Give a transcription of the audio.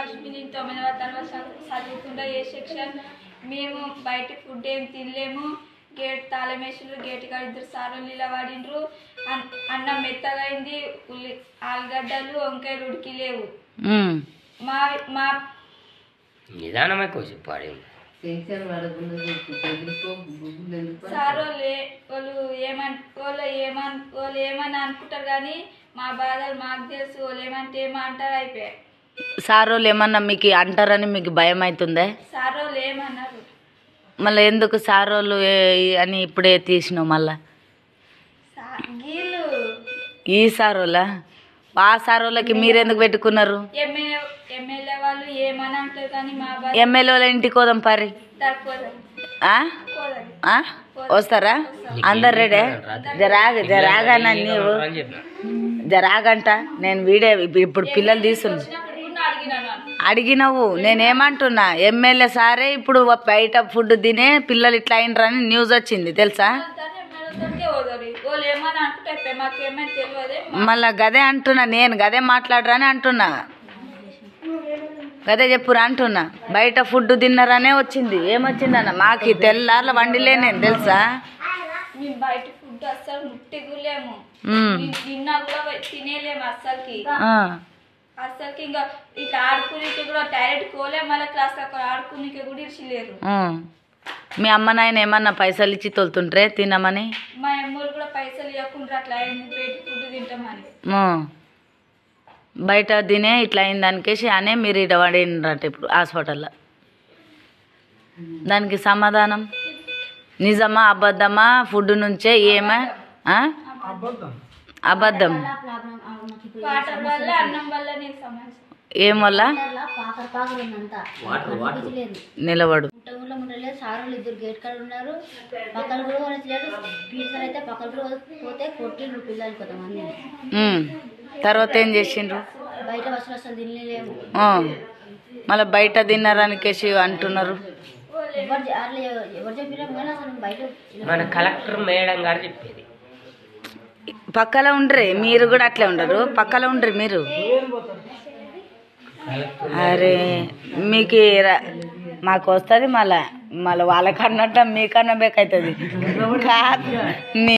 లక్ష్మి నేను 9వ తరగతి చదువుతుండే ఏ సెక్షన్. మేము బయట ఫుడ్ ఏం తినలేము. గేట్ తాళమేసులు గేట్ కాడ 2 సార్లు నిలబడిండ్రు. అన్నం మెత్తగా అయింది. ఆలుగడ్డలు వంకాయలు ఉడికి లేవు. మా మా నిదానమే కోసం పాడే సార్ వాళ్ళు ఏమని అనుకుంటారు కానీ మా బాధలు మాకు తెలుసు. వాళ్ళు ఏమంటే ఏమంటారు అయిపోయాయి. సార్ వాళ్ళు ఏమన్నా మీకు అంటారని మీకు భయం అవుతుందే? సార్ వాళ్ళు ఏమన్నారు మళ్ళీ ఎందుకు సార్ వాళ్ళు అని ఇప్పుడే తీసినావు మళ్ళా? ఈ సార్ వాళ్ళ ఆ సార్ వాళ్ళకి మీరెందుకు పెట్టుకున్నారు? ఎమ్మెల్యే వాళ్ళు ఏమని అంటారు కానీ మా బాధ. ఎమ్మెల్యే వాళ్ళ ఇంటికి పోదాం పరి. వస్తారా అందరు రెడీ? జరాగనా నీవు జరాగంట. నేను వీడియో ఇప్పుడు పిల్లలు తీసుకున్నా అడిగినవు. నేనేమంటున్నా ఎమ్మెల్యే సారే ఇప్పుడు బయట ఫుడ్ తినే పిల్లలు ఇట్లా అయినరని న్యూస్ వచ్చింది తెలుసా? మళ్ళా గదే అంటున్నా నేను. గదే మాట్లాడరని అంటున్నా. గదే చెప్పురా అంటున్నా. బయట ఫుడ్ తిన్నారనే వచ్చింది. ఏమొచ్చిందన్న మాకు తెల్లార్ల వండిలే నేను తెలుసా? బయట ఫుడ్ అస్సలు ముట్టిగులేము. తిన్నా కూడా తినేలేము అస్సలకి. అస్సలకి ఇంకా ఇట్లా ఆడుకునేకి కూడా డైరెక్ట్ కోలే. మళ్ళీ క్లాస్ అక్కడ ఆడుకునేకి కూడా ఇచ్చిలేరు. మీ అమ్మ నాయన ఏమన్నా పైసలు ఇచ్చి తోలుతుంటారే తినమని? మా అమ్మలు కూడా పైసలు ఇవ్వకుండా అట్లా బయట ఫుడ్ తింటామని. బయట తినే ఇట్లా అయిన దానికేసి అనే మీరు ఇట పడినరట ఇప్పుడు హాస్పిటల్లో. దానికి సమాధానం నిజమా అబద్ధమా? ఫుడ్ నుంచే ఏమా? అబద్ధం. ఏం వల్ల నిలబడు సార్లు 2 గేట్ కాడ ఉన్నారు. పక్కన కూడా టీచర్ అయితే పక్కన కూడా పోతే కొట్టిండ్రు పిల్లలు కొంతమంది. తర్వాత ఏం చేసిండ్రు? బయట బస్సులు అసలు తినలేము. మళ్ళీ బయట తిన్నారనికేసి అంటున్నారు. ఎవరు చెప్పినాము కానీ అసలు బయట మన కలెక్టర్ మేడం గారు చెప్పేది. పక్కలో ఉండరు మీరు కూడా అట్లే ఉండరు. పక్కలో ఉండరు మీరు. అరే మీకు మాకు వస్తుంది మళ్ళా వాళ్ళకన్నట్టు మీకన్నా బేకవుతుంది కాదు.